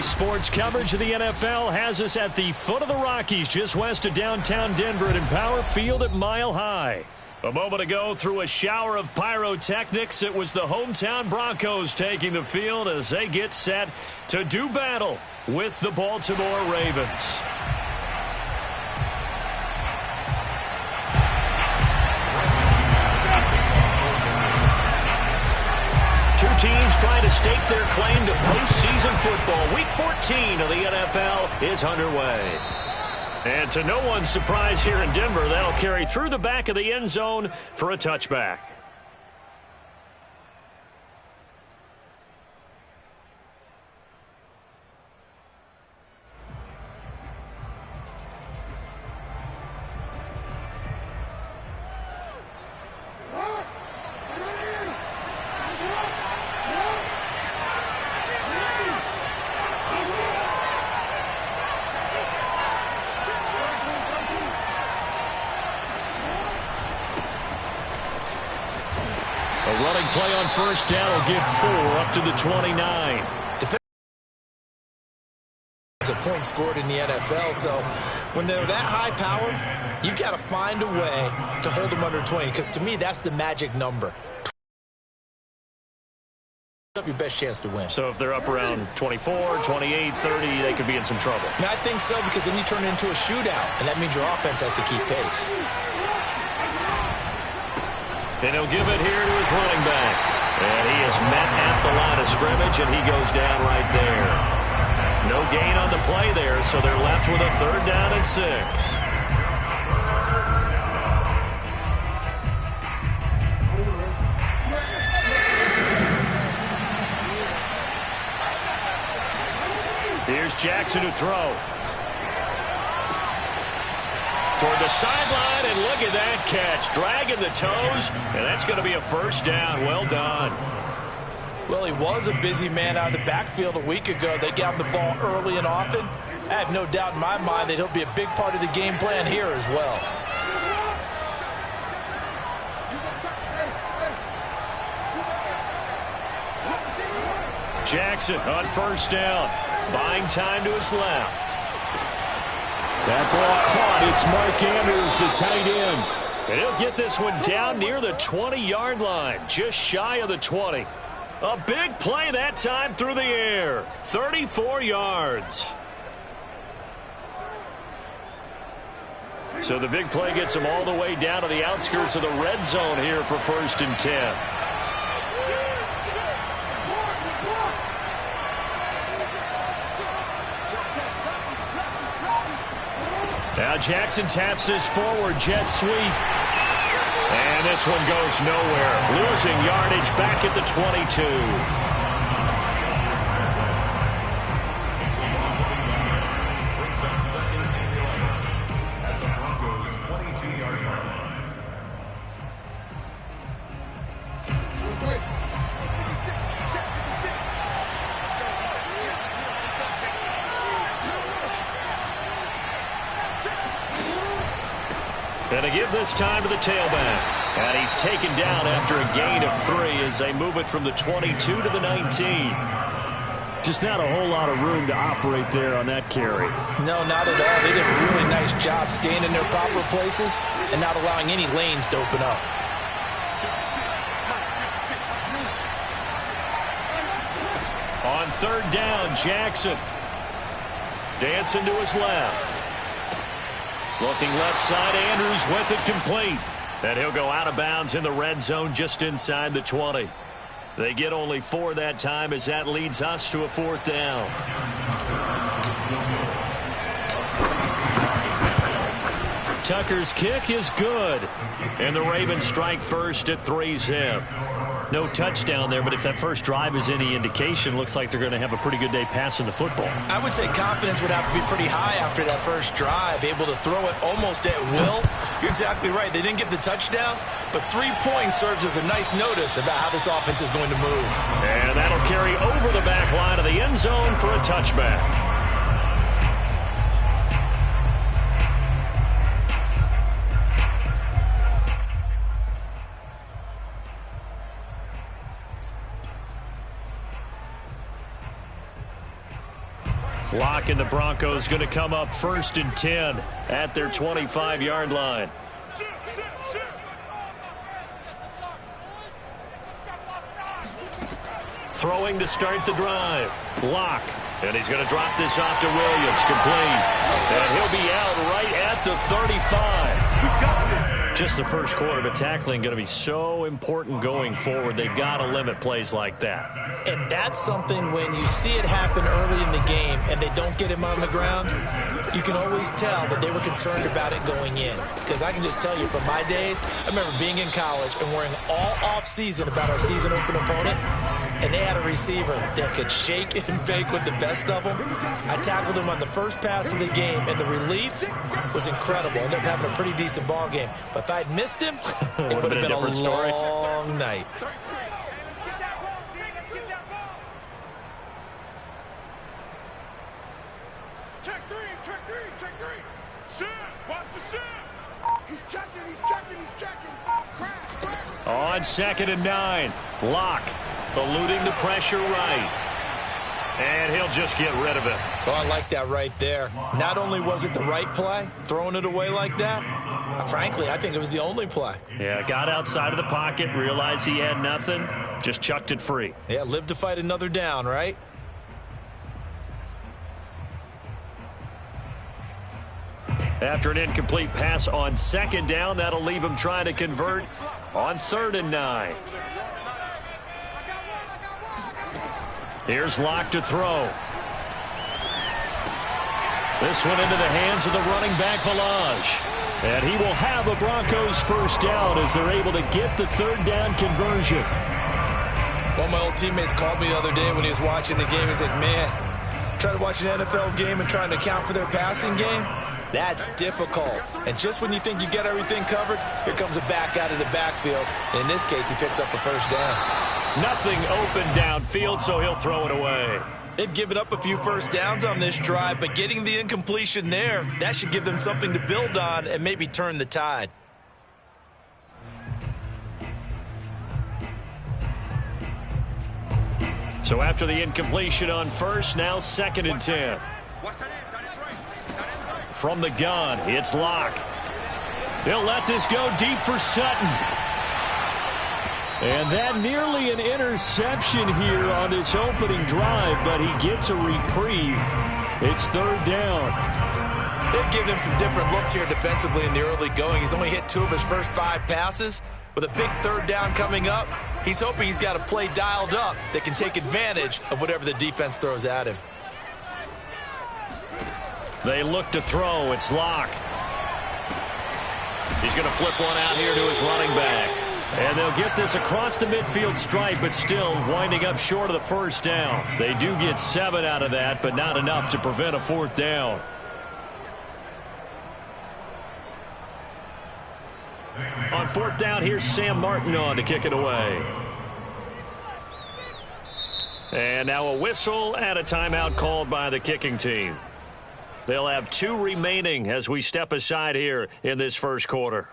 Today's sports coverage of the NFL has us at the foot of the Rockies, just west of downtown Denver at Empower Field at Mile High. A moment ago, through a shower of pyrotechnics, it was the hometown Broncos taking the field as they get set to do battle with the Baltimore Ravens. Two teams trying to stake their claim to postseason football. Week 14 of the NFL is underway. And to no one's surprise here in Denver, that'll carry through the back of the end zone for a touchback. A running play on first down will give 4 up to the 29. It's a point scored in the NFL, so when they're that high-powered, you got to find a way to hold them under 20, because to me, that's the magic number. Up your best chance to win. So if they're up around 24, 28, 30, they could be in some trouble. I think so, because then you turn it into a shootout, and that means your offense has to keep pace. And he'll give it here to his running back. And he is met at the line of scrimmage, and he goes down right there. No gain on the play there, so they're left with a 3rd down and 6. Here's Jackson to throw. Toward the sideline, and look at that catch. Dragging the toes, and that's going to be a 1st down. Well done. Well, he was a busy man out of the backfield a week ago. They got him the ball early and often. I have no doubt in my mind that he'll be a big part of the game plan here as well. Jackson on 1st down. Buying time to his left. That ball caught. It's Mark Andrews, the tight end. And he'll get this one down near the 20-yard line, just shy of the 20. A big play that time through the air. 34 yards. So the big play gets him all the way down to the outskirts of the red zone here for 1st and 10. Now Jackson taps this forward jet sweep. And this one goes nowhere. Losing yardage back at the 22. And to give this time to the tailback. And he's taken down after a gain of 3 as they move it from the 22 to the 19. Just not a whole lot of room to operate there on that carry. No, not at all. They did a really nice job staying in their proper places and not allowing any lanes to open up. On 3rd down, Jackson. Dancing to his left. Looking left side, Andrews with it complete. And he'll go out of bounds in the red zone just inside the 20. They get only 4 that time as that leads us to a 4th down. Tucker's kick is good. And the Ravens strike first at 3-zip. No touchdown there, but if that first drive is any indication, looks like they're going to have a pretty good day passing the football. I would say confidence would have to be pretty high after that first drive, able to throw it almost at will. You're exactly right. They didn't get the touchdown, but 3 points serves as a nice notice about how this offense is going to move. And that'll carry over the back line of the end zone for a touchback. Lock and the Broncos going to come up 1st and 10 at their 25-yard line. Throwing to start the drive. Lock. And he's going to drop this off to Williams. Complete. And he'll be out right at the 35. Just the first quarter, but tackling going to be so important going forward. They've got to limit plays like that. And that's something when you see it happen early in the game and they don't get him on the ground, you can always tell that they were concerned about it going in. Because I can just tell you from my days, I remember being in college and worrying all off-season about our season open opponent. And they had a receiver that could shake and bake with the best of them. I tackled him on the first pass of the game, and the relief was incredible. I ended up having a pretty decent ball game. But if I'd missed him, it would have been a long night. Check three. Shit, watch the shit. He's checking. Crash. On 2nd and 9, Lock eluding the pressure right. And he'll just get rid of it. So I like that right there. Not only was it the right play, throwing it away like that, frankly, I think it was the only play. Yeah, got outside of the pocket, realized he had nothing, just chucked it free. Yeah, live to fight another down, right? After an incomplete pass on 2nd down, that'll leave him trying to convert on 3rd and 9. Here's Lock to throw. This one into the hands of the running back, Balaj. And he will have a Broncos first down as they're able to get the 3rd down conversion. One of my old teammates called me the other day when he was watching the game. He said, man, trying to watch an NFL game and trying to account for their passing game, that's difficult. And just when you think you get everything covered, here comes a back out of the backfield. And in this case, he picks up a first down. Nothing open downfield, so he'll throw it away. They've given up a few first downs on this drive, but getting the incompletion there, that should give them something to build on and maybe turn the tide. So after the incompletion on 1st, now 2nd and 10. From the gun, it's Lock. They'll let this go deep for Sutton. And that nearly an interception here on this opening drive, but he gets a reprieve. It's 3rd down. They've given him some different looks here defensively in the early going. He's only hit 2 of his first 5 passes. With a big 3rd down coming up, he's hoping he's got a play dialed up that can take advantage of whatever the defense throws at him. They look to throw. It's Lock. He's going to flip one out here to his running back. And they'll get this across the midfield stripe, but still winding up short of the first down. They do get 7 out of that, but not enough to prevent a 4th down. On 4th down, here's Sam Martin on to kick it away. And now a whistle and a timeout called by the kicking team. They'll have 2 remaining as we step aside here in this first quarter.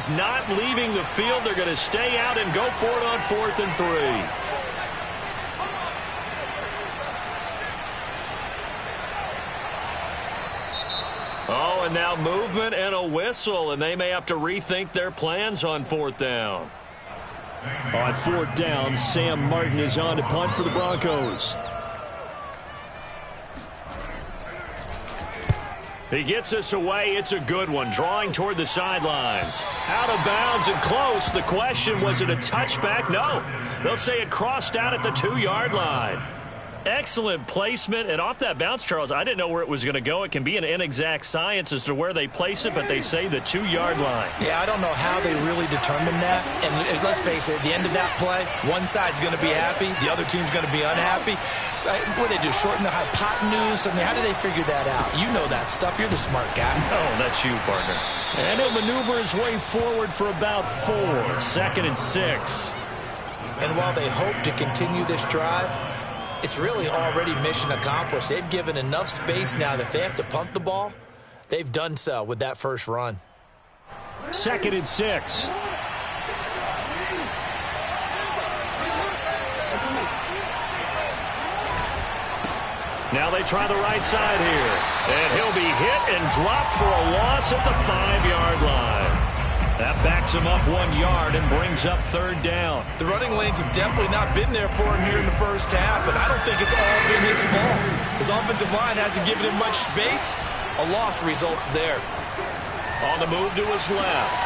is not leaving the field. They're going to stay out and go for it on 4th and 3. Oh, and now movement and a whistle, and they may have to rethink their plans on 4th down. On 4th down, Sam Martin is on to punt for the Broncos. He gets us away. It's a good one. Drawing toward the sidelines. Out of bounds and close. The question, was it a touchback? No. They'll say it crossed out at the 2-yard line. Excellent placement. And off that bounce, Charles, I didn't know where it was going to go. It can be an inexact science as to where they place it, but they say the 2-yard line. Yeah, I don't know how they really determined that. And let's face it, at the end of that play, one side's going to be happy, the other team's going to be unhappy. So, what do they do, shorten the hypotenuse? I mean, how do they figure that out? You know that stuff. You're the smart guy. Oh, that's you, partner. And he'll maneuver his way forward for about 4. 2nd and 6. And while they hope to continue this drive, it's really already mission accomplished. They've given enough space now that they have to punt the ball. They've done so with that first run. 2nd and 6. Now they try the right side here. And he'll be hit and dropped for a loss at the 5-yard line. That backs him up 1 yard and brings up 3rd down. The running lanes have definitely not been there for him here in the first half, and I don't think it's all been his fault. His offensive line hasn't given him much space. A loss results there. On the move to his left.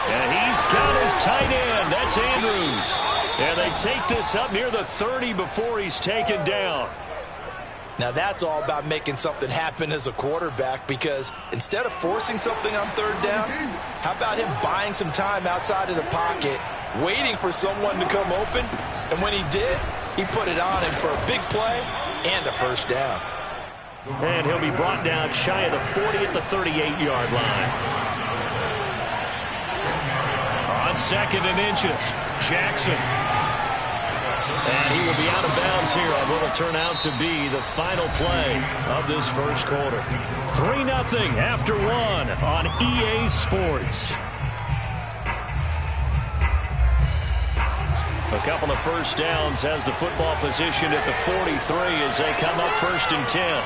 And he's got his tight end. That's Andrews. And they take this up near the 30 before he's taken down. Now that's all about making something happen as a quarterback, because instead of forcing something on 3rd down, how about him buying some time outside of the pocket, waiting for someone to come open, and when he did, he put it on him for a big play and a first down. And he'll be brought down shy of the 40 at the 38-yard line. On 2nd and inches, Jackson. And he will be out of bounds here on what will turn out to be the final play of this first quarter. 3-0 after 1 on EA Sports. A couple of first downs has the football position at the 43 as they come up 1st and 10.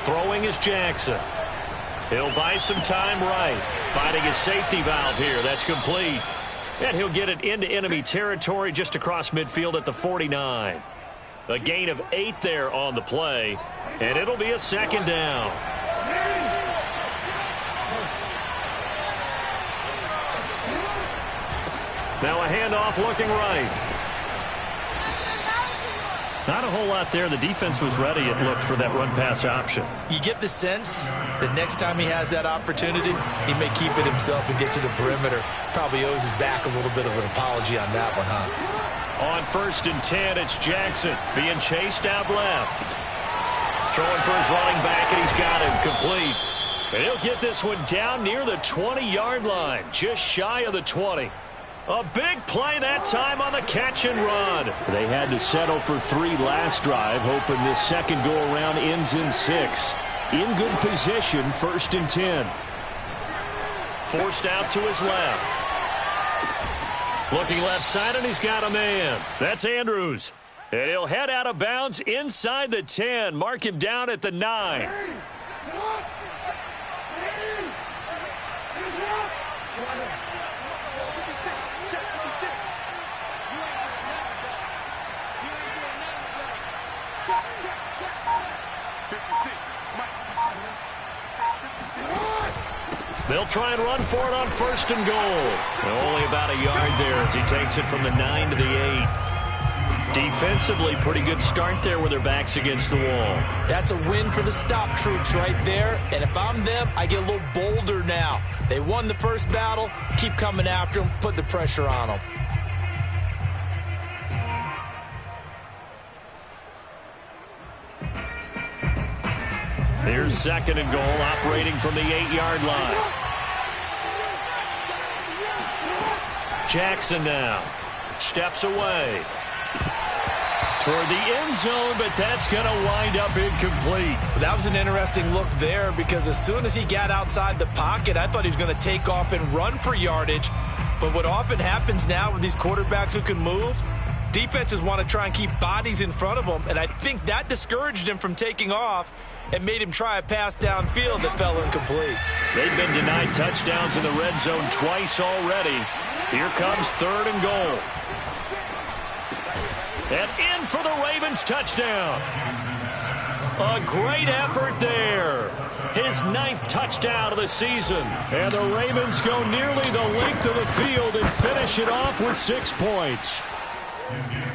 Throwing is Jackson. He'll buy some time right. Finding his safety valve here. That's complete. And he'll get it into enemy territory just across midfield at the 49. A gain of 8 there on the play. And it'll be a 2nd down. Now a handoff looking right. Not a whole lot there. The defense was ready, it looked, for that run-pass option. You get the sense that next time he has that opportunity, he may keep it himself and get to the perimeter. Probably owes his back a little bit of an apology on that one, huh? On 1st and 10, it's Jackson being chased out left. Throwing for his running back, and he's got him complete. And he'll get this one down near the 20-yard line, just shy of the 20. A big play that time on the catch and run. They had to settle for 3 last drive, hoping this second go-around ends in 6. In good position, 1st and 10. Forced out to his left. Looking left side, and he's got a man. That's Andrews. And he'll head out of bounds inside the 10. Mark him down at the 9. They'll try and run for it on 1st and goal. And only about a yard there as he takes it from the 9 to the 8. Defensively, pretty good start there with their backs against the wall. That's a win for the stop troops right there. And if I'm them, I get a little bolder now. They won the first battle. Keep coming after them. Put the pressure on them. Here's 2nd and goal, operating from the 8-yard line. Jackson now steps away. toward the end zone, but that's going to wind up incomplete. That was an interesting look there because as soon as he got outside the pocket, I thought he was going to take off and run for yardage. But what often happens now with these quarterbacks who can move, defenses want to try and keep bodies in front of them, and I think that discouraged him from taking off and made him try a pass downfield that fell incomplete. They've been denied touchdowns in the red zone twice already. Here comes 3rd and goal. And in for the Ravens touchdown. A great effort there. His 9th touchdown of the season. And the Ravens go nearly the length of the field and finish it off with 6 points.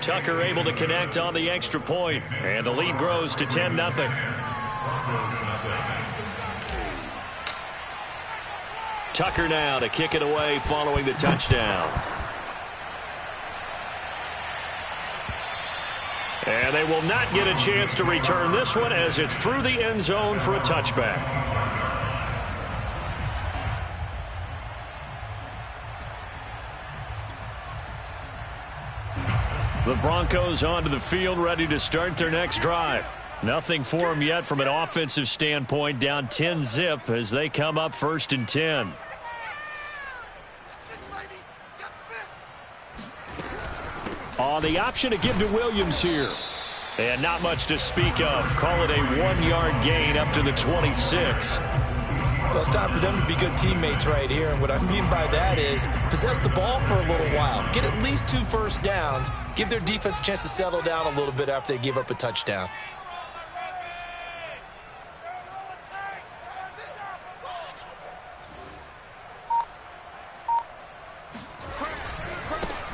Tucker able to connect on the extra point, and the lead grows to 10-0. Tucker now to kick it away following the touchdown. And they will not get a chance to return this one as it's through the end zone for a touchback. The Broncos onto the field ready to start their next drive. Nothing for them yet from an offensive standpoint, down 10-zip as they come up 1st and 10. On the option to give to Williams here. And not much to speak of. Call it a 1-yard gain up to the 26. Well, it's time for them to be good teammates right here. And what I mean by that is possess the ball for a little while. Get at least 2 first downs. Give their defense a chance to settle down a little bit after they give up a touchdown.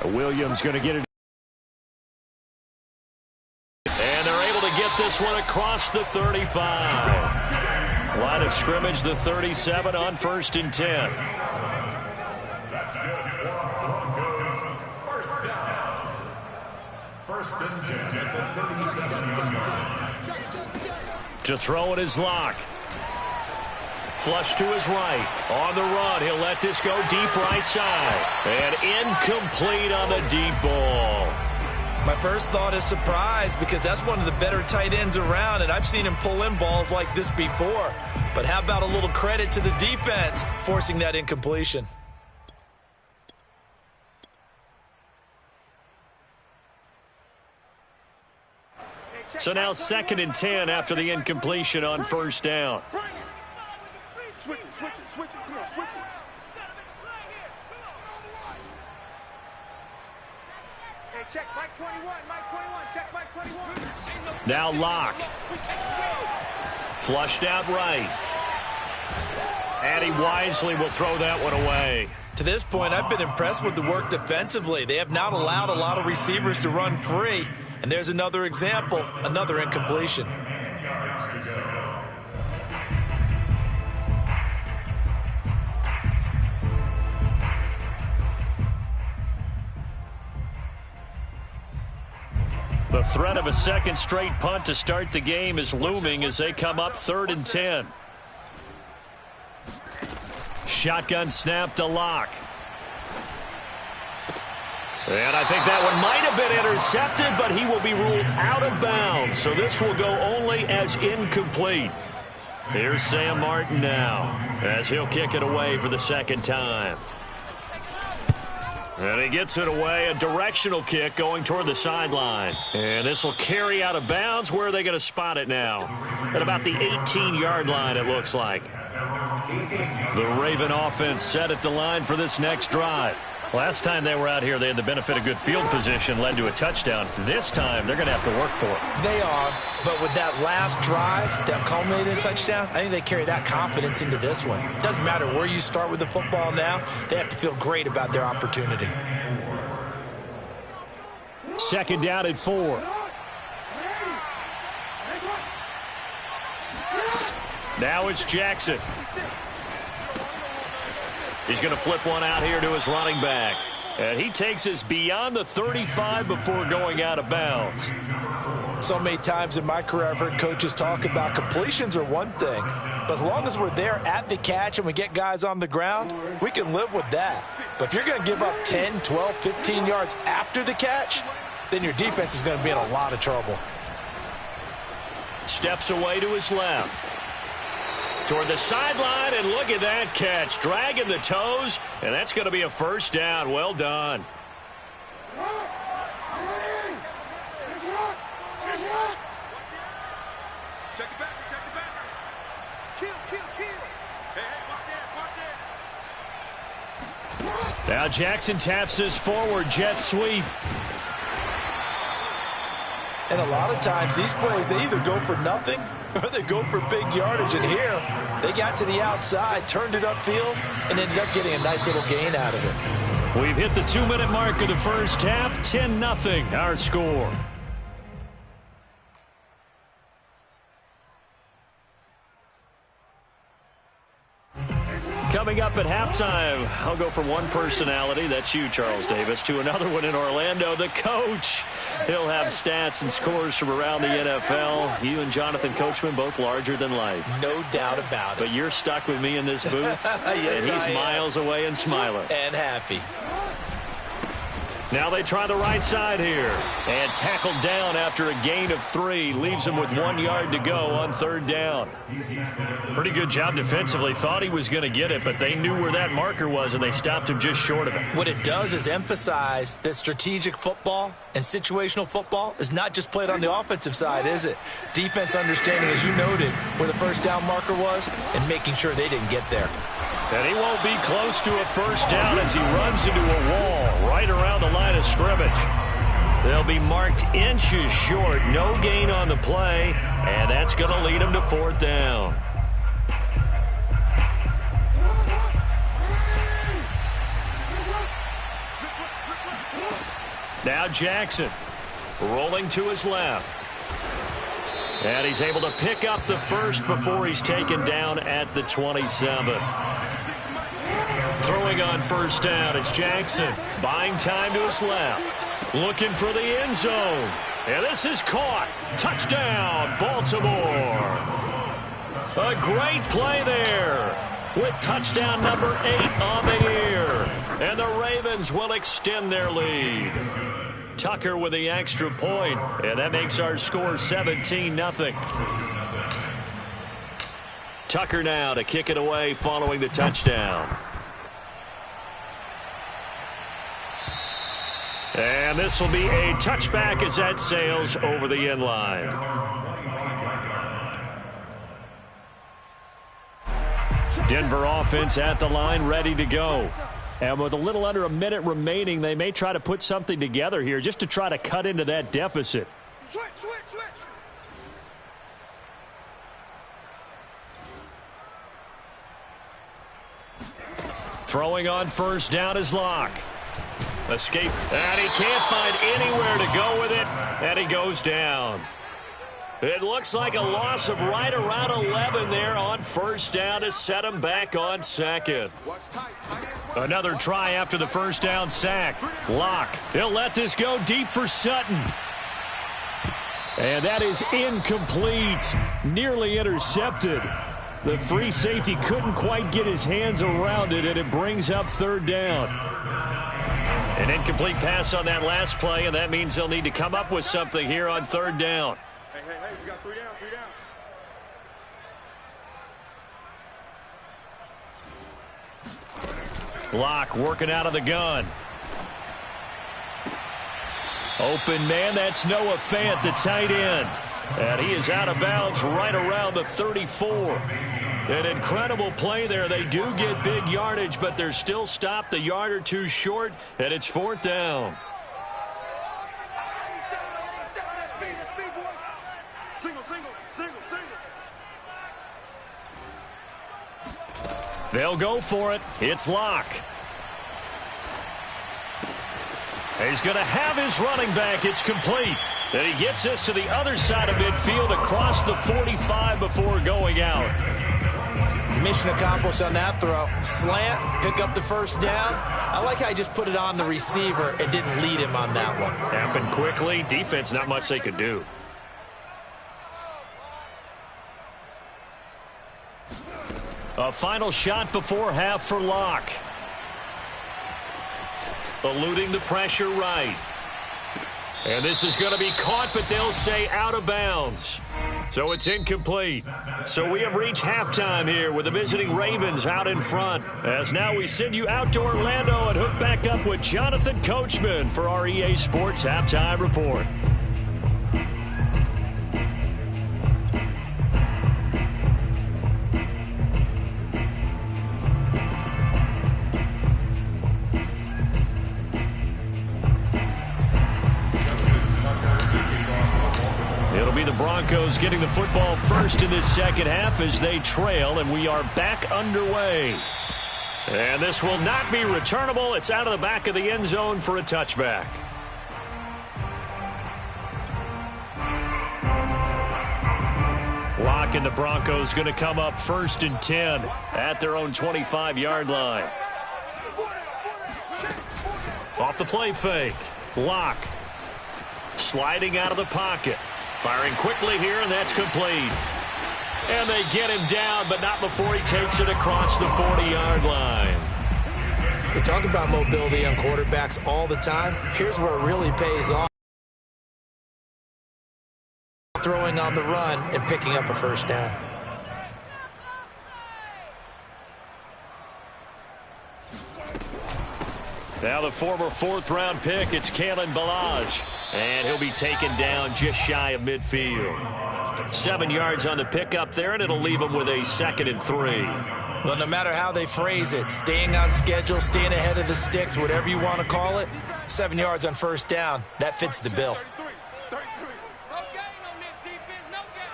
Williams going to get it. And they're able to get this one across the 35. Line of scrimmage, the 37 on 1st and 10. That's good for Broncos. First down. 1st and 10 at the 37-yard. To throw it is Locke. Flush to his right. On the run, he'll let this go deep right side. And incomplete on the deep ball. My first thought is surprise because that's one of the better tight ends around, and I've seen him pull in balls like this before. But how about a little credit to the defense forcing that incompletion? So now 2nd and 10 after the incompletion on 1st down. Switch it. Come on, switch it. Hey, check Mike 21. Check Mike 21. Now Locke. Flushed out right. And he wisely will throw that one away. To this point, I've been impressed with the work defensively. They have not allowed a lot of receivers to run free. And there's another example, another incompletion. The threat of a second straight punt to start the game is looming as they come up 3rd and 10. Shotgun snap to Locke. And I think that one might have been intercepted, but he will be ruled out of bounds. So this will go only as incomplete. Here's Sam Martin now as he'll kick it away for the 2nd time. And he gets it away, a directional kick going toward the sideline. And this will carry out of bounds. Where are they going to spot it now? At about the 18-yard line, it looks like. The Raven offense set at the line for this next drive. Last time they were out here, they had the benefit of good field position, led to a touchdown. This time, they're going to have to work for it. They are, but with that last drive that culminated in a touchdown, I think they carry that confidence into this one. It doesn't matter where you start with the football now. They have to feel great about their opportunity. 2nd down and 4. Now it's Jackson. He's going to flip one out here to his running back. And he takes us beyond the 35 before going out of bounds. So many times in my career, I've heard coaches talk about completions are one thing. But as long as we're there at the catch and we get guys on the ground, we can live with that. But if you're going to give up 10, 12, 15 yards after the catch, then your defense is going to be in a lot of trouble. Steps away to his left. Toward the sideline, and look at that catch. Dragging the toes, and that's going to be a first down. Well done. Check it back, check it back. Kill. Hey, watch it. Now Jackson taps this forward jet sweep. And a lot of times these plays, they either go for nothing or they go for big yardage. And here, they got to the outside, turned it upfield, and ended up getting a nice little gain out of it. We've hit the 2-minute mark of the first half. 10-0 our score. Coming up at halftime, I'll go from one personality, that's you, Charles Davis, to another one in Orlando, the coach. He'll have stats and scores from around the NFL. You and Jonathan Coachman, both larger than life. No doubt about it. But you're stuck with me in this booth, yes, and he's miles away and smiling. And happy. Now they try the right side here. And tackled down after a gain of 3. Leaves him with 1 yard to go on 3rd down. Pretty good job defensively. Thought he was going to get it, but they knew where that marker was, and they stopped him just short of it. What it does is emphasize that strategic football and situational football is not just played on the offensive side, is it? Defense understanding, as you noted, where the first down marker was and making sure they didn't get there. And he won't be close to a first down as he runs into a wall right around the line of scrimmage. They'll be marked inches short. No gain on the play, and that's going to lead him to 4th down. Now Jackson rolling to his left. And he's able to pick up the first before he's taken down at the 27. Throwing on first down, it's Jackson. Buying time to his left. Looking for the end zone. And this is caught. Touchdown, Baltimore. A great play there with touchdown number 8 on the year. And the Ravens will extend their lead. Tucker with the extra point, and that makes our score 17-0. Tucker now to kick it away following the touchdown. And this will be a touchback as that sails over the end line. Denver offense at the line, ready to go. And with a little under a minute remaining, they may try to put something together here just to try to cut into that deficit. Switch. Throwing on first down is Locke. Escape, and he can't find anywhere to go with it, and he goes down. It looks like a loss of right around 11 there on first down to set him back on 2nd. Another try after the first down sack. Locke, he'll let this go deep for Sutton. And that is incomplete, nearly intercepted. The free safety couldn't quite get his hands around it, and it brings up 3rd down. An incomplete pass on that last play, and that means they'll need to come up with something here on 3rd down. Hey, we got 3 down. Locke working out of the gun. Open man, that's Noah Fant, the tight end. And he is out of bounds right around the 34. An incredible play there. They do get big yardage, but they're still stopped a yard or 2 short, and it's 4th down. Single. They'll go for it. It's Locke. He's going to have his running back. It's complete. And he gets this to the other side of midfield across the 45 before going out. Mission accomplished on that throw. Slant, pick up the first down. I like how he just put it on the receiver and didn't lead him on that one. Happened quickly. Defense, not much they could do. A final shot before half for Locke. Eluding the pressure right. And this is going to be caught, but they'll say out of bounds. So it's incomplete. So we have reached halftime here with the visiting Ravens out in front. As now we send you out to Orlando and hook back up with Jonathan Coachman for our EA Sports Halftime Report. It'll be the Broncos getting the football first in this second half as they trail, and we are back underway. And this will not be returnable. It's out of the back of the end zone for a touchback. Lock and the Broncos going to come up 1st and 10 at their own 25-yard line. Off the play fake. Lock sliding out of the pocket. Firing quickly here, and that's complete. And they get him down, but not before he takes it across the 40-yard line. They talk about mobility on quarterbacks all the time. Here's where it really pays off. Throwing on the run and picking up a first down. Now the former 4th-round pick, it's Kalen Ballage. And he'll be taken down just shy of midfield. 7 yards on the pickup there, and it'll leave him with a 2nd and 3. Well, no matter how they phrase it, staying on schedule, staying ahead of the sticks, whatever you want to call it, 7 yards on first down, that fits the bill. No gain on this defense, no gain.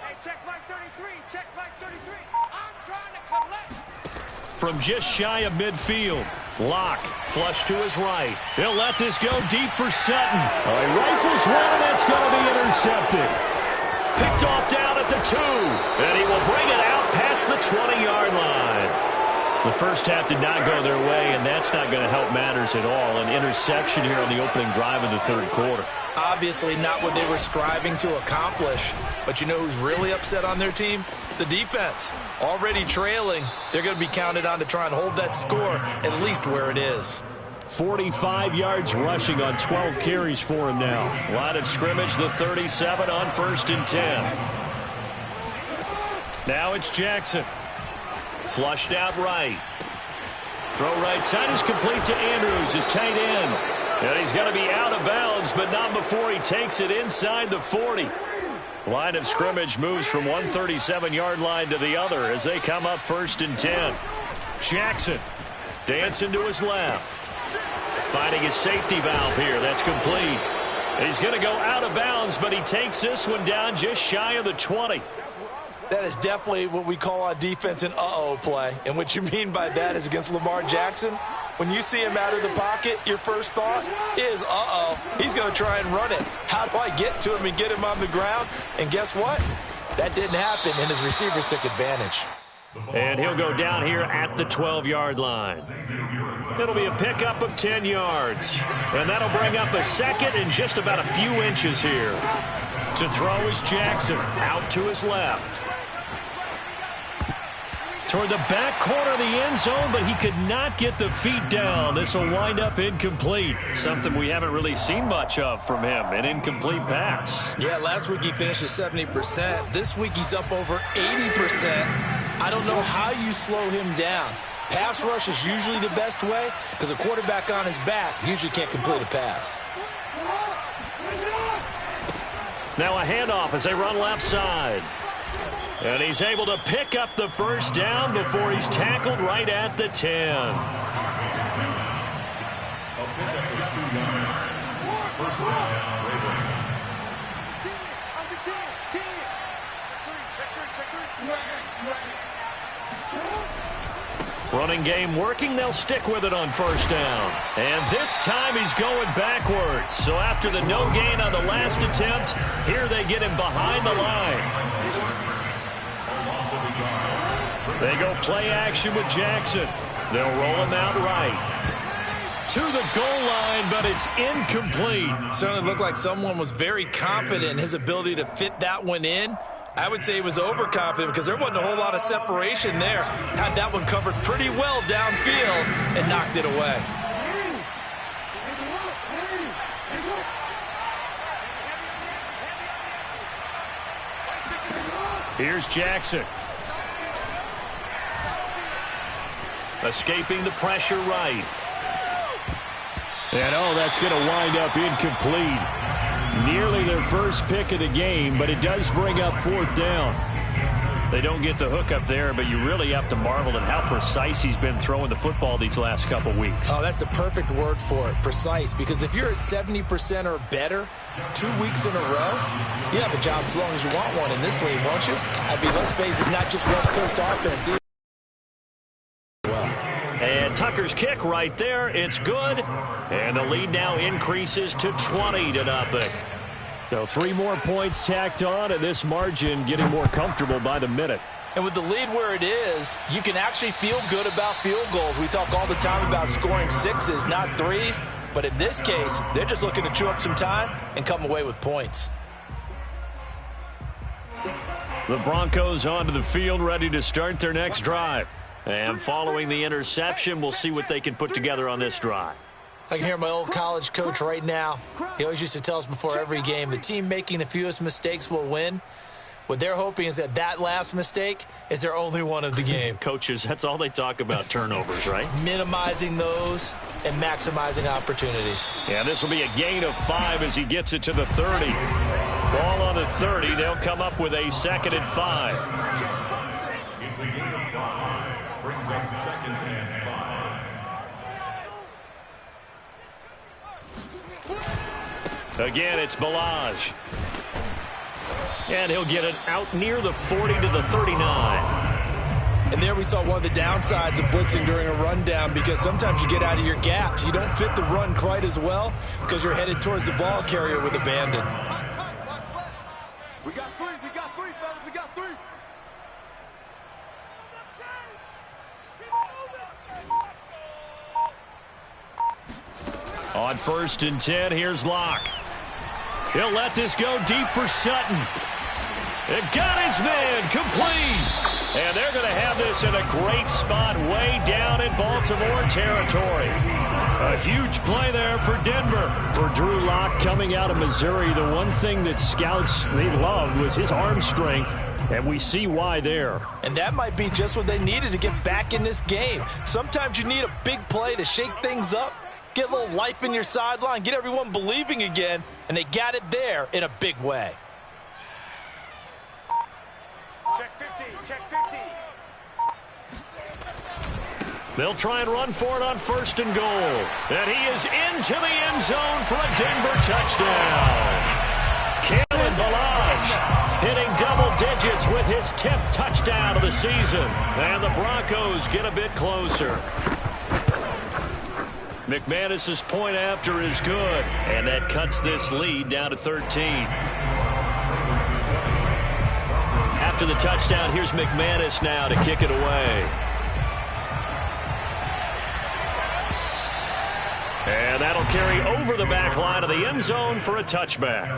Hey, check like 33, check like 33. I'm trying to collect. From just shy of midfield, Locke flush to his right. He'll let this go deep for Sutton. Oh, he rifles one, and that's going to be intercepted. Picked off down at the 2, and he will bring it out past the 20-yard line. The first half did not go their way, and that's not going to help matters at all. An interception here on the opening drive of the 3rd quarter. Obviously not what they were striving to accomplish. But you know who's really upset on their team? The defense. Already trailing. They're going to be counted on to try and hold that score at least where it is. 45 yards rushing on 12 carries for him now. Line of scrimmage, the 37 on 1st and 10. Now it's Jackson. Flushed out right. Throw right side is complete to Andrews, his tight end. And he's going to be out of bounds, but not before he takes it inside the 40. Line of scrimmage moves from one 37-yard line to the other as they come up 1st and 10. Jackson dancing to his left. Finding his safety valve here. That's complete. He's going to go out of bounds, but he takes this one down just shy of the 20. That is definitely what we call on defense an uh-oh play. And what you mean by that is against Lamar Jackson, when you see him out of the pocket, your first thought is, uh-oh, he's going to try and run it. How do I get to him and get him on the ground? And guess what? That didn't happen, and his receivers took advantage. And he'll go down here at the 12-yard line. It'll be a pickup of 10 yards. And that'll bring up a 2nd and just about a few inches here. To throw is Jackson out to his left. Toward the back corner of the end zone, but he could not get the feet down. This will wind up incomplete. Something we haven't really seen much of from him, an incomplete pass. Yeah, last week he finished at 70%. This week he's up over 80%. I don't know how you slow him down. Pass rush is usually the best way because a quarterback on his back usually can't complete a pass. Now a handoff as they run left side. And he's able to pick up the first down before he's tackled right at the 10. Running game working. They'll stick with it on first down. And this time he's going backwards. So after the no gain on the last attempt, here they get him behind the line. They go play action with Jackson. They'll roll him out right. To the goal line, but it's incomplete. Certainly looked like someone was very confident in his ability to fit that one in. I would say he was overconfident because there wasn't a whole lot of separation there. Had that one covered pretty well downfield and knocked it away. Here's Jackson. Escaping the pressure right. And that's going to wind up incomplete. Nearly their first pick of the game, but it does bring up fourth down. They don't get the hook up there, but you really have to marvel at how precise he's been throwing the football these last couple weeks. Oh, that's the perfect word for it, precise. Because if you're at 70% or better 2 weeks in a row, you have a job as long as you want one in this league, won't you? I mean, let's face it, it's not just West Coast offense either. And Tucker's kick right there. It's good. And the lead now increases to 20-0. So 3 more points tacked on, and this margin getting more comfortable by the minute. And with the lead where it is, you can actually feel good about field goals. We talk all the time about scoring 6s, not 3s. But in this case, they're just looking to chew up some time and come away with points. The Broncos onto the field, ready to start their next drive. And following the interception, we'll see what they can put together on this drive. I can hear my old college coach right now. He always used to tell us before every game, the team making the fewest mistakes will win. What they're hoping is that last mistake is their only one of the game. Coaches, that's all they talk about, turnovers, right? Minimizing those and maximizing opportunities. Yeah, this will be a gain of 5 as he gets it to the 30. Ball on the 30. They'll come up with a 2nd and 5. It's a gain of 5. Brings up 2nd and 5. Again, it's Balaj. And he'll get it out near the 40 to the 39. And there we saw one of the downsides of blitzing during a rundown, because sometimes you get out of your gaps. You don't fit the run quite as well because you're headed towards the ball carrier with abandon. We got 3, fellas, we got 3. On 1st and 10, here's Locke. He'll let this go deep for Sutton. It got his man complete. And they're going to have this in a great spot way down in Baltimore territory. A huge play there for Denver. For Drew Lock coming out of Missouri, the one thing that scouts they loved was his arm strength, and we see why there. And that might be just what they needed to get back in this game. Sometimes you need a big play to shake things up, get a little life in your sideline, get everyone believing again, and they got it there in a big way. Check 50, check 50. They'll try and run for it on 1st and goal. And he is into the end zone for a Denver touchdown. Kalen Balaj hitting double digits with his 10th touchdown of the season. And the Broncos get a bit closer. McManus's point after is good. And that cuts this lead down to 13. After the touchdown, here's McManus now to kick it away. And that'll carry over the back line of the end zone for a touchback.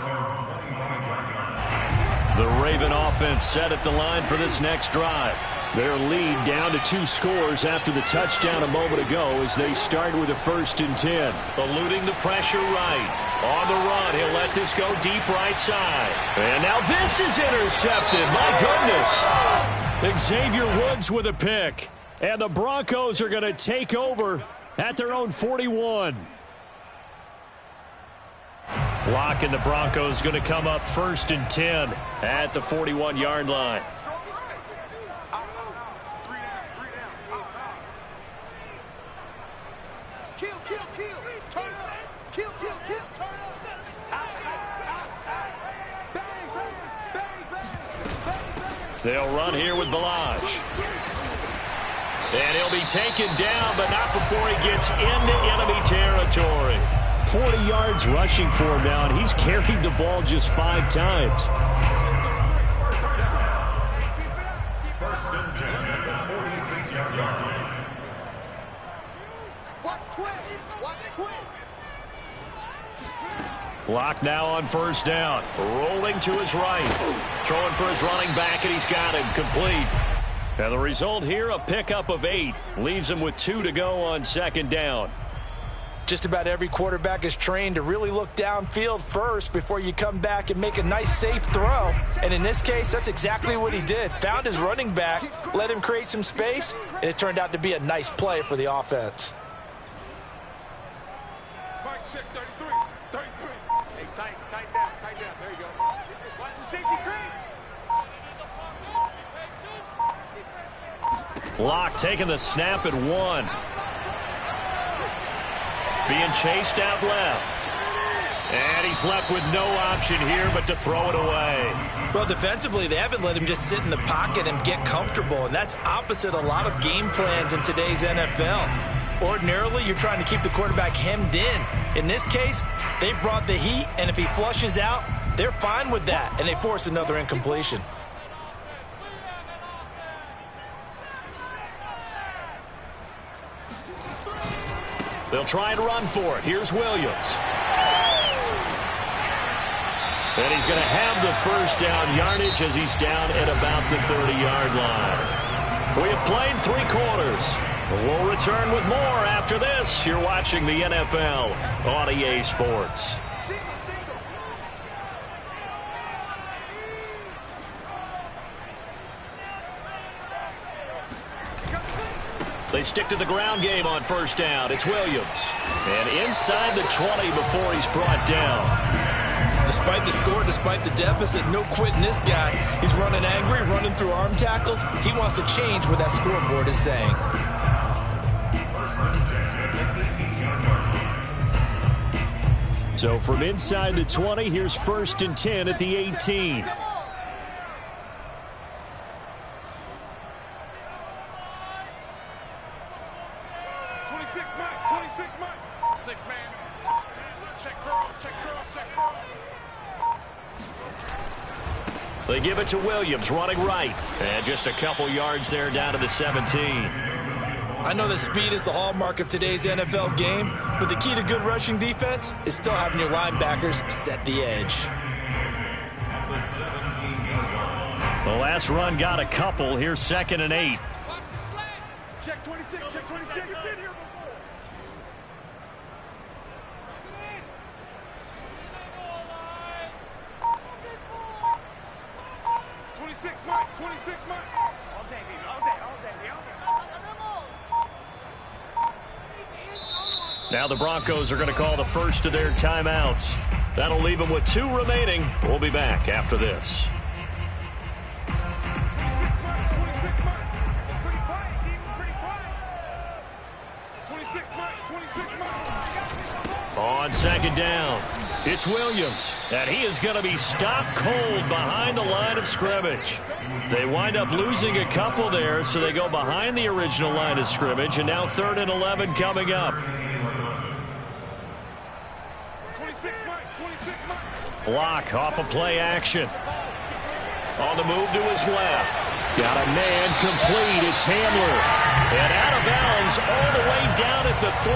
The Raven offense set at the line for this next drive. Their lead down to 2 scores after the touchdown a moment ago as they start with a 1st and 10. Eluding the pressure right. On the run, he'll let this go deep right side. And now this is intercepted. My goodness. Xavier Woods with a pick. And the Broncos are going to take over at their own 41. Locke and the Broncos going to come up 1st and 10 at the 41-yard line. Kill, kill, kill. Turn up. Kill, kill, kill. Turn up. Bang, bang, bang, bang, bang, bang. They'll run here with Balaj. And he'll be taken down, but not before he gets into enemy territory. 40 yards rushing for him now, and he's carried the ball just 5 times. 1st and 10 at the 46-yard line. Watch twist. Watch twist. Locke now on 1st down. Rolling to his right. Throwing for his running back, and he's got him complete. And the result here, a pickup of 8. Leaves him with 2 to go on 2nd down. Just about every quarterback is trained to really look downfield first before you come back and make a nice, safe throw. And in this case, that's exactly what he did. Found his running back, let him create some space, and it turned out to be a nice play for the offense. Mike, check 33. 33. Hey, tighten down. There you go. Watch the safety screen. Locke taking the snap at 1. Being chased out left. And he's left with no option here but to throw it away. Well, defensively, they haven't let him just sit in the pocket and get comfortable, and that's opposite a lot of game plans in today's NFL. Ordinarily, you're trying to keep the quarterback hemmed in. In this case, they brought the heat, and if he flushes out, they're fine with that, and they force another incompletion. They'll try and run for it. Here's Williams. And he's going to have the first down yardage as he's down at about the 30-yard line. We have played 3 quarters. We'll return with more after this. You're watching the NFL on EA Sports. They stick to the ground game on first down. It's Williams. And inside the 20 before he's brought down. Despite the score, despite the deficit, no quitting this guy. He's running angry, running through arm tackles. He wants to change what that scoreboard is saying. So from inside the 20, here's 1st and 10 at the 18. They give it to Williams, running right. And just a couple yards there down to the 17. I know that speed is the hallmark of today's NFL game, but the key to good rushing defense is still having your linebackers set the edge. The last run got a couple. Here's 2nd and 8. Check 26, check 26. You've been here before. 26, Mike. 26, Mike. All day, baby. All day. Now the Broncos are going to call the first of their timeouts. That'll leave them with 2 remaining. We'll be back after this. 26, Mike. Pretty quiet, Steve. Pretty quiet. 26, Mike. 26, Mike. On 2nd down, it's Williams, and he is going to be stopped cold behind the line of scrimmage. They wind up losing a couple there, so they go behind the original line of scrimmage, and now 3rd and 11 coming up. 26, Mike. 26, Mike. Block off of play action. On the move to his left. Got a man complete. It's Hamler. And out of bounds all the way down at the 3.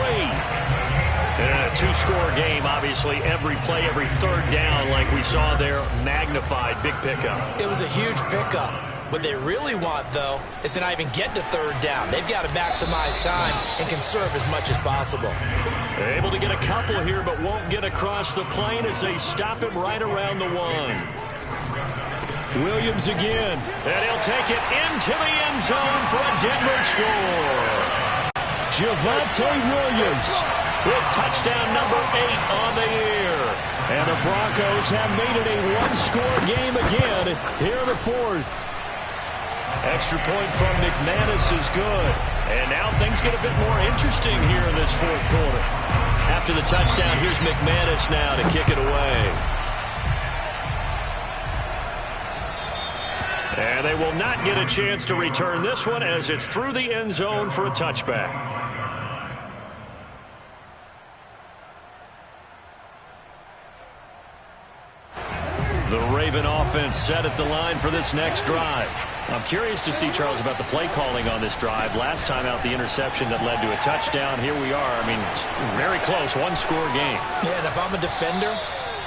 A 2-score game, obviously, every play, every 3rd down, like we saw there, magnified, big pickup. It was a huge pickup. What they really want, though, is to not even get to 3rd down. They've got to maximize time and conserve as much as possible. They're able to get a couple here, but won't get across the plane as they stop him right around the 1. Williams again, and he'll take it into the end zone for a Denver score. Javonte Williams with touchdown number 8 on the year. And the Broncos have made it a 1-score game again here in the 4th. Extra point from McManus is good. And now things get a bit more interesting here in this 4th quarter. After the touchdown, here's McManus now to kick it away. And they will not get a chance to return this one as it's through the end zone for a touchback. The Raven offense set at the line for this next drive. I'm curious to see, Charles, about the play calling on this drive. Last time out, the interception that led to a touchdown. Here we are. I mean, very close, 1-score game. Yeah, and if I'm a defender,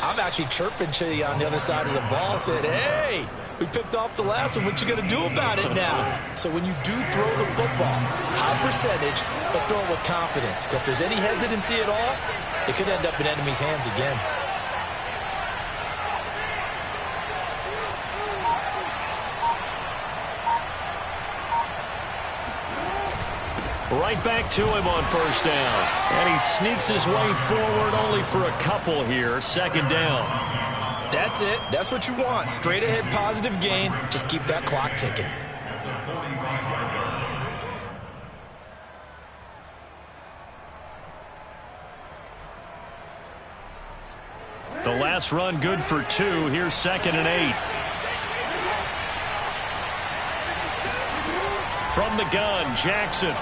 I'm actually chirping to you on the other side of the ball, saying, hey, We picked off the last one. What you going to do about it now? So when you do throw the football, high percentage, but throw it with confidence. If there's any hesitancy at all, it could end up in enemy's hands again. Right back to him on first down. And he sneaks his way forward only for a couple here. Second down. That's it. That's what you want. Straight ahead positive gain. Just keep that clock ticking. The last run good for 2. Here's 2nd and 8. From the gun, Jackson.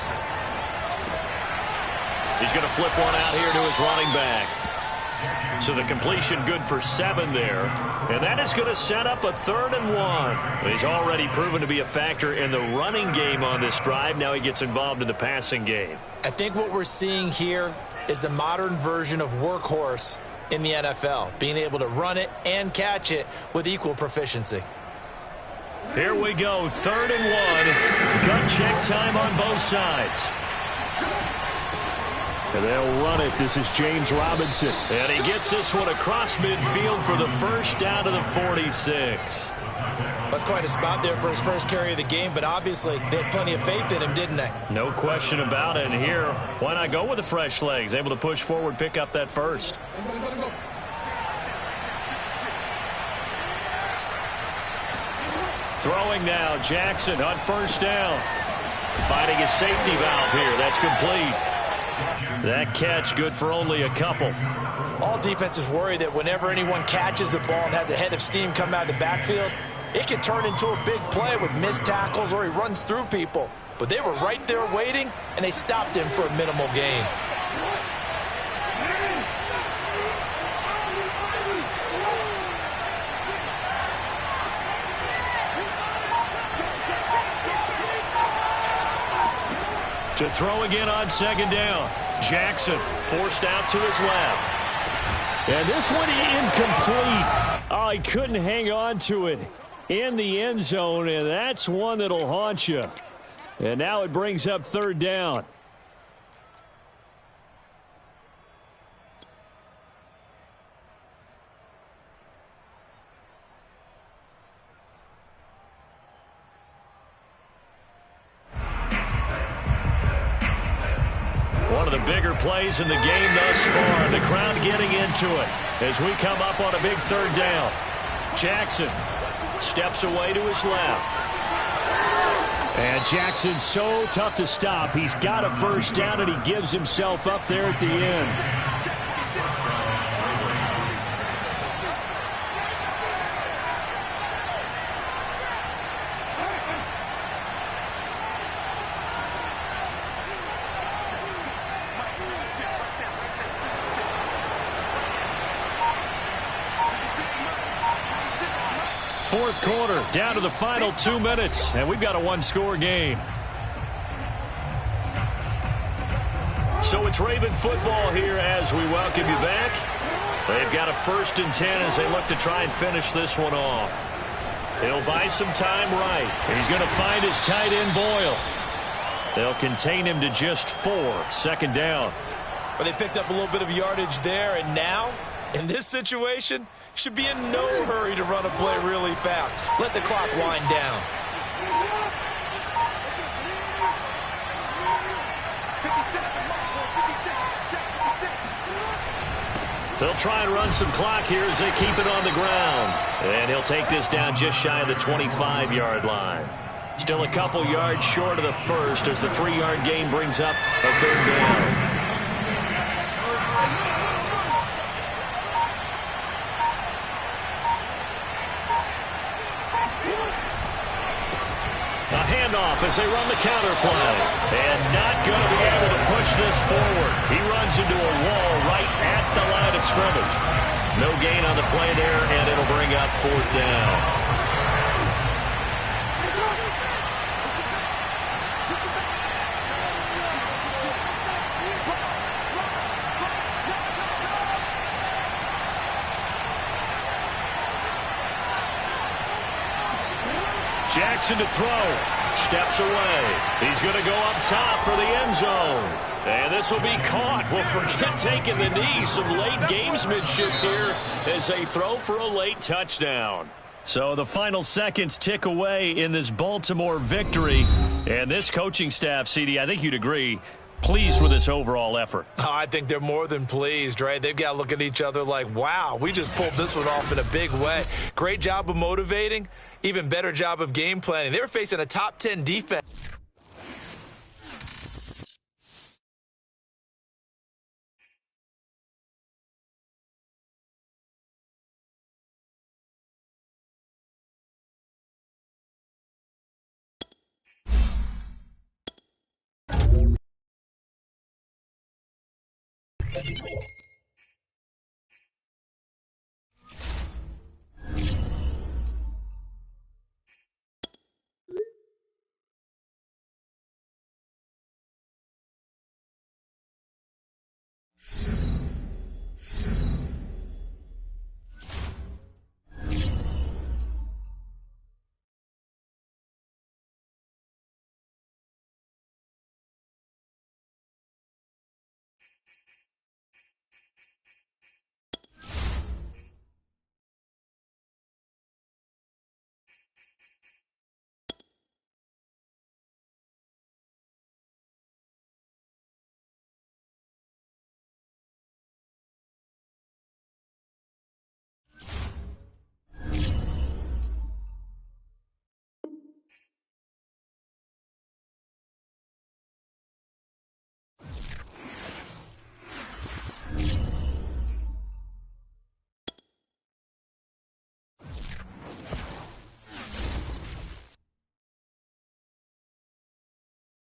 He's going to flip one out here to his running back. So the completion good for 7 there. And that is going to set up a 3rd and 1. He's already proven to be a factor in the running game on this drive. Now he gets involved in the passing game. I think what we're seeing here is the modern version of workhorse in the NFL, being able to run it and catch it with equal proficiency. Here we go, 3rd and 1. Gut check time on both sides. And they'll run it. This is James Robinson. And he gets this one across midfield for the first down to the 46. That's quite a spot there for his first carry of the game, but obviously they had plenty of faith in him, didn't they? No question about it. And here, why not go with the fresh legs? Able to push forward, pick up that first. Throwing now, Jackson on first down. Finding a safety valve here. That's complete. That catch good for only a couple. All defenses worry that whenever anyone catches the ball and has a head of steam come out of the backfield, it can turn into a big play with missed tackles or he runs through people. But they were right there waiting, and they stopped him for a minimal gain. To throw again on 2nd down. Jackson forced out to his left. And this one incomplete. Oh, he couldn't hang on to it in the end zone, and that's one that'll haunt you. And now it brings up 3rd down. One of the bigger plays in the game thus far. The crowd getting into it as we come up on a big 3rd down. Jackson steps away to his left. And Jackson's so tough to stop. He's got a first down, and he gives himself up there at the end. Fourth quarter, down to the final 2 minutes, and we've got a 1-score game. So it's Raven football here as we welcome you back. They've got a 1st and 10 as they look to try and finish this one off. He'll buy some time right. He's going to find his tight end Boyle. They'll contain him to just 4. 2nd down. But they picked up a little bit of yardage there, and now, in this situation, should be in no hurry to run a play really fast. Let the clock wind down. They'll try and run some clock here as they keep it on the ground. And he'll take this down just shy of the 25-yard line. Still a couple yards short of the first as the 3-yard gain brings up a 3rd down. Handoff as they run the counter play. And not going to be able to push this forward. He runs into a wall right at the line of scrimmage. No gain on the play there, and it'll bring up 4th down. Jackson to throw. Steps away. He's going to go up top for the end zone. And this will be caught. Well, forget taking the knee. Some late gamesmanship here as they throw for a late touchdown. So the final seconds tick away in this Baltimore victory. And this coaching staff, CD, I think you'd agree, pleased with this overall effort. Oh, I think they're more than pleased, right? They've got to look at each other like, wow, we just pulled this one off in a big way. Great job of motivating, even better job of game planning. They were facing a top 10 defense.